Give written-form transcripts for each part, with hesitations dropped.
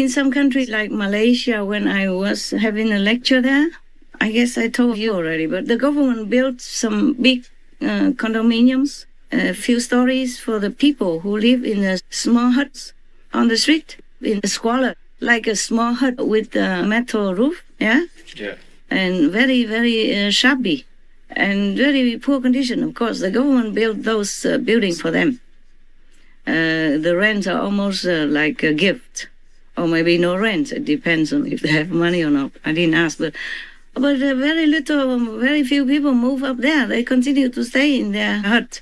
in some countries like Malaysia, when I was having a lecture there, I guess I told you already, but the government built some big condominiums, a few stories for the people who live in the small huts on the street in the squalor, like a small hut with a metal roof, yeah? Yeah. And very, very shabby and very poor condition, of course. The government built those buildings for them. The rents are almost like a gift, or maybe no rent. It depends on if they have money or not. I didn't ask, but very few people move up there. They continue to stay in their hut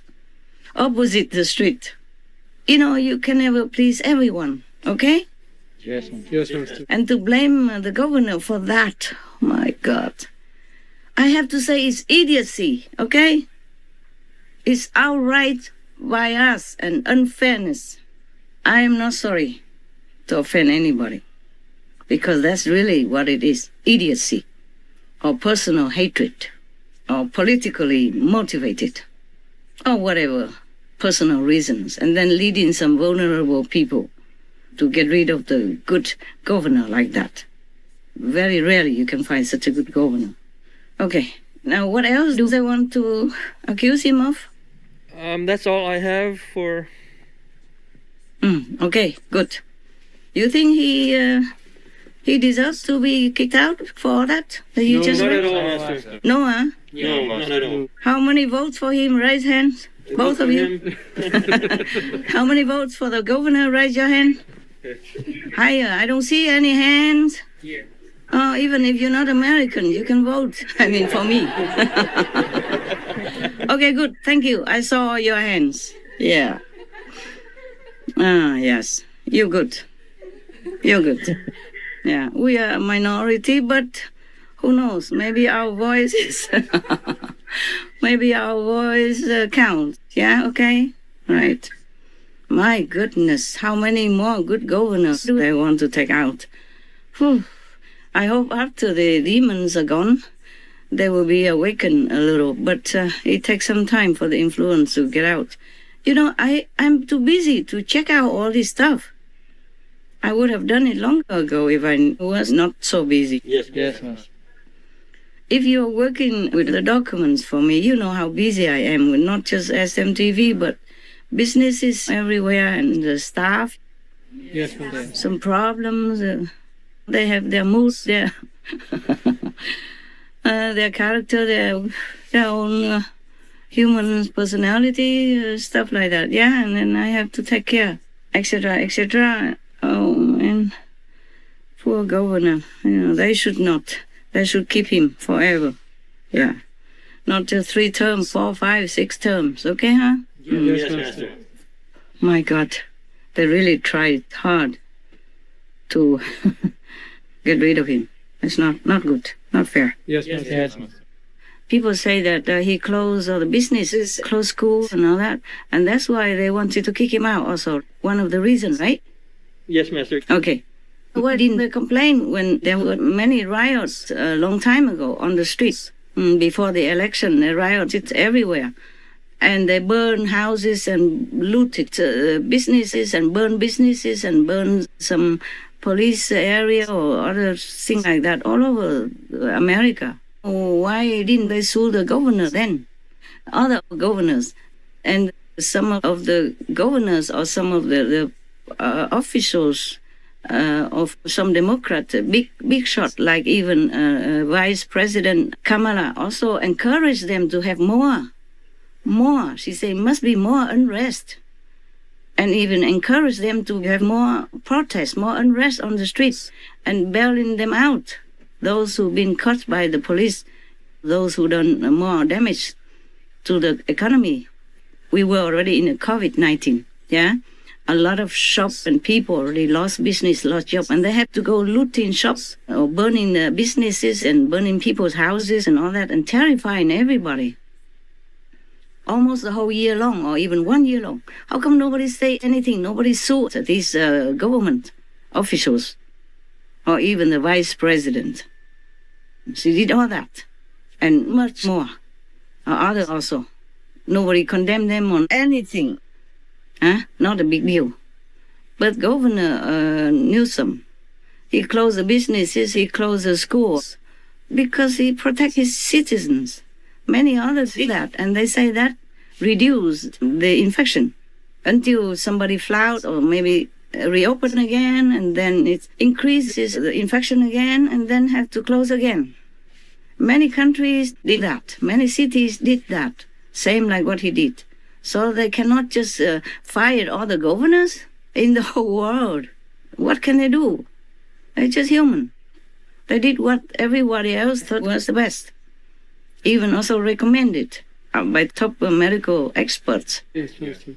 opposite the street. You know, you can never please everyone, okay? Yes, ma'am. Yes, ma'am. And to blame the governor for that, oh my God. I have to say it's idiocy, okay? It's outright by us and unfairness. I am not sorry to offend anybody, because that's really what it is, idiocy, or personal hatred, or politically motivated, or whatever, personal reasons, and then leading some vulnerable people to get rid of the good governor like that. Very rarely you can find such a good governor. Okay, now what else do they want to accuse him of? That's all I have for... Okay, good. You think he deserves to be kicked out for all that you just not read? at all, Master. No, huh? No, not at all. How many votes for him? Raise hands. Both of you. How many votes for the governor? Raise your hand. Higher. I don't see any hands. Here. Oh, even if you're not American, you can vote. I mean, for me. Okay, good. Thank you. I saw your hands. Yeah. Yes. You're good. You're good. Yeah. We are a minority, but who knows? Maybe our voices, counts. Yeah. Okay. Right. My goodness, how many more good governors do they want to take out? Whew. I hope after the demons are gone, they will be awakened a little, but it takes some time for the influence to get out. You know, I'm too busy to check out all this stuff. I would have done it long ago if I was not so busy. Yes, Yes, ma'am. If you're working with the documents for me, you know how busy I am with not just SMTV, but businesses everywhere and the staff. Yes, ma'am. Some problems. They have their moods, their character, their own human personality, stuff like that. Yeah, and then I have to take care, etc., etc. Oh man, poor governor. You know, they should not. They should keep him forever. Yeah, not just 3 terms, 4, 5, 6 terms. Okay, huh? Yes, Master. My God, they really tried hard to get rid of him. It's not good, not fair. Yes, ma'am. Yes, ma'am. People say that he closed all the businesses, closed schools and all that, and that's why they wanted to kick him out also. One of the reasons, right? Yes, Master. Okay. Why didn't they complain when there were many riots a long time ago on the streets before the election? The riots everywhere. And they burned houses and looted businesses and burned some police area or other things like that all over America. Why didn't they sue the governor then? Other governors. And some of the governors or some of the officials of some Democrat, big shot, like even Vice President Kamala, also encouraged them to have more. She said, must be more unrest. And even encouraged them to have more protests, more unrest on the streets, and bailing them out. Those who've been caught by the police, those who done more damage to the economy. We were already in a COVID-19, yeah? A lot of shops and people already lost business, lost job, and they have to go looting shops or burning businesses and burning people's houses and all that, and terrifying everybody. Almost the whole year long, or even 1 year long. How come nobody say anything? Nobody sued these government officials, or even the vice president. She did all that, and much more. Others also. Nobody condemned them on anything. Not a big deal. But Governor Newsom, He closed the businesses, he closed the schools, because he protects his citizens. Many others did that, and they say that reduced the infection until somebody flout or maybe reopen again, and then it increases the infection again, and then have to close again. Many countries did that. Many cities did that. Same like what he did. So they cannot just fire all the governors in the whole world. What can they do? They're just human. They did what everybody else thought was the best. Even also recommended by top medical experts. Yes, Master.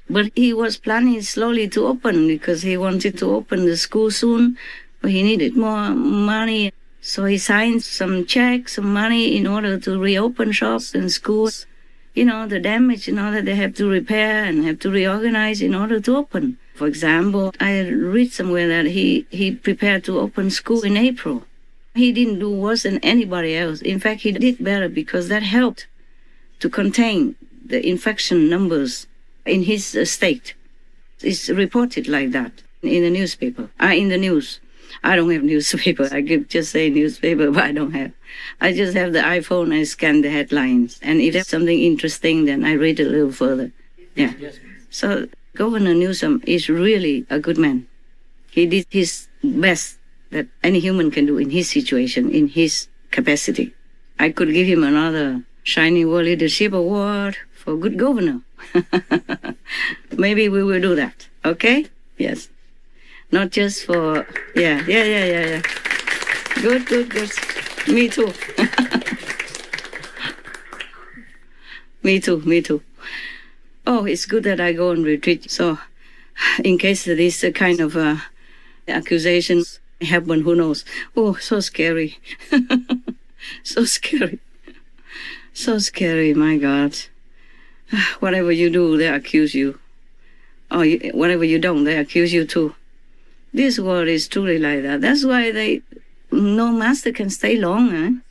But he was planning slowly to open because he wanted to open the school soon. But he needed more money. So he signed some checks, some money in order to reopen shops and schools. You know, the damage in order they have to repair and have to reorganize in order to open. For example, I read somewhere that he prepared to open school in April. He didn't do worse than anybody else. In fact, he did better because that helped to contain the infection numbers in his state. It's reported like that in the newspaper, in the news. I don't have newspaper. I could just say newspaper, but I don't have. I just have the iPhone. I scan the headlines. And if there's something interesting, then I read a little further. Yeah. So Governor Newsom is really a good man. He did his best that any human can do in his situation, in his capacity. I could give him another Shiny World Leadership Award for good governor. Maybe we will do that. Okay? Yes. Not just for, yeah. Good. Me too. Me too. Oh, it's good that I go on retreat. So, in case this kind of accusations happen, who knows? Oh, so scary. So scary. So scary, my God. Whatever you do, they accuse you. Or whatever you don't, they accuse you too. This world is truly like that. That's why no master can stay long.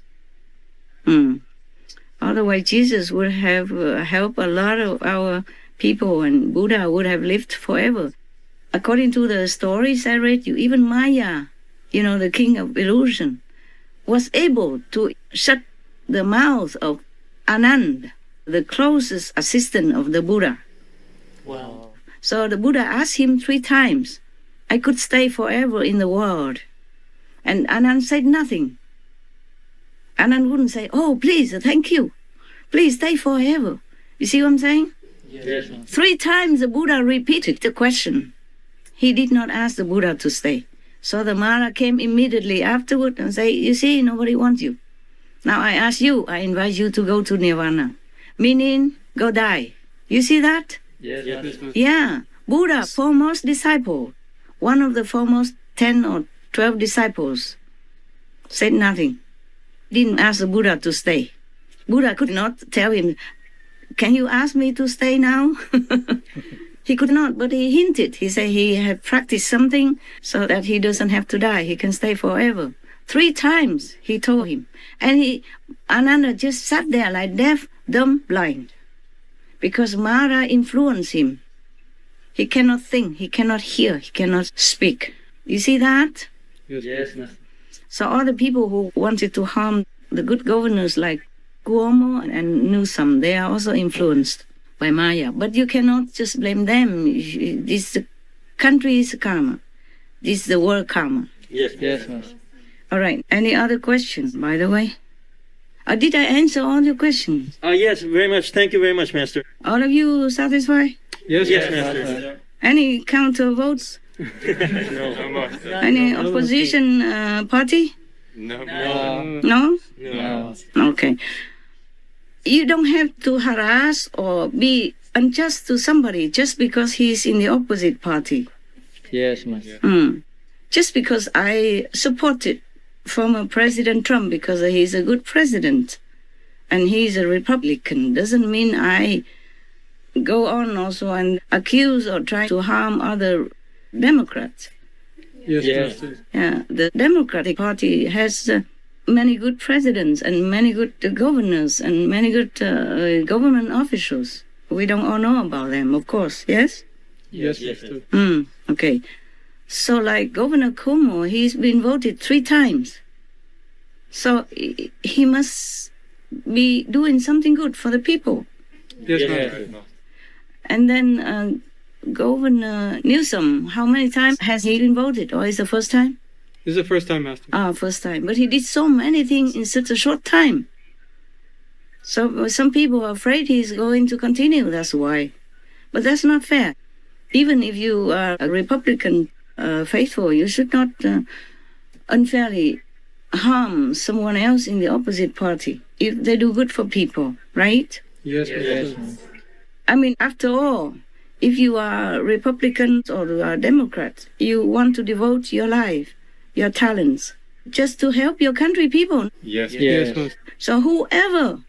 Otherwise, Jesus would have helped a lot of our people, and Buddha would have lived forever. According to the stories I read you, even Maya, the king of illusion, was able to shut the mouth of Anand, the closest assistant of the Buddha. Wow. So the Buddha asked him 3 times, I could stay forever in the world. And Anand said nothing. Anand wouldn't say, oh, please, thank you. Please stay forever. You see what I'm saying? Yes. 3 times the Buddha repeated the question. He did not ask the Buddha to stay. So the Mara came immediately afterward and said, you see, nobody wants you. Now I ask you, I invite you to go to Nirvana. Meaning, go die. You see that? Yes. Yeah. Buddha, foremost disciple, one of the foremost 10 or 12 disciples, said nothing. Didn't ask the Buddha to stay. Buddha could not tell him, can you ask me to stay now? He could not, but he hinted. He said he had practiced something so that he doesn't have to die. He can stay forever. 3 times he told him. And Ananda just sat there like deaf, dumb, blind. Because Mara influenced him. He cannot think, he cannot hear, he cannot speak. You see that? Yes. So all the people who wanted to harm the good governors like Cuomo and Newsom, they are also influenced by Maya. But you cannot just blame them. This country's karma. This is the world karma. Yes. Master. All right. Any other questions, by the way? Did I answer all your questions? Yes, very much. Thank you very much, Master. All of you satisfied? Yes, Master. Any counter votes? No. Any opposition party? No. No? No. Okay. You don't have to harass or be unjust to somebody just because he's in the opposite party. Yes, Master. Just because I supported former President Trump because he's a good president and he's a Republican doesn't mean I go on also and accuse or try to harm other Democrats. Yes, Yes. Master. Yeah, the Democratic Party has many good presidents and many good governors and many good government officials. We don't all know about them, of course, yes? Yes, Yes, Master. Okay. So like Governor Cuomo, he's been voted 3 times. So he must be doing something good for the people. Yes, Yes. And then Governor Newsom, how many times has he been voted? Or is it the first time? This is the first time, Master. First time. But he did so many things in such a short time. So some people are afraid he's going to continue, that's why. But that's not fair. Even if you are a Republican faithful, you should not unfairly harm someone else in the opposite party if they do good for people, right? Yes, Yes. Master. I mean, after all, if you are Republican or you are Democrat, you want to devote your life, your talents, just to help your country people. Yes. Yes, Master. So whoever,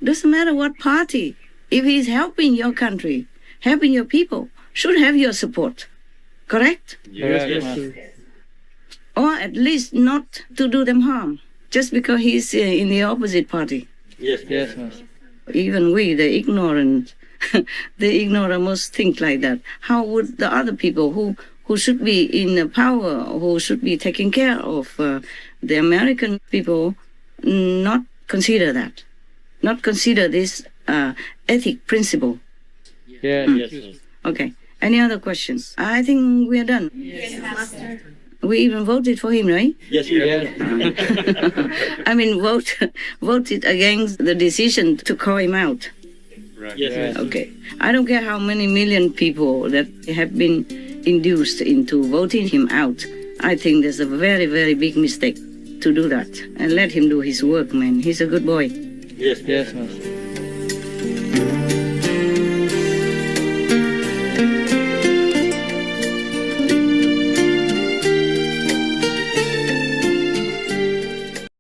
doesn't matter what party, if he's helping your country, helping your people, should have your support. Correct? Yes, Yes. Master. Or at least not to do them harm, just because he's in the opposite party. Yes. Yes, Master. Even we, the ignorant, the ignorant must think like that. How would the other people who should be in power, who should be taking care of the American people, not consider that? Not consider this ethic principle. Yes. Yes. Okay. Any other questions? I think we are done. We even voted for him, right? Yes. Yes. I mean, voted against the decision to call him out. Yes. Okay. I don't care how many million people that have been induced into voting him out. I think there's a very, very big mistake to do that. And let him do his work, man. He's a good boy. Yes. Yes, Master.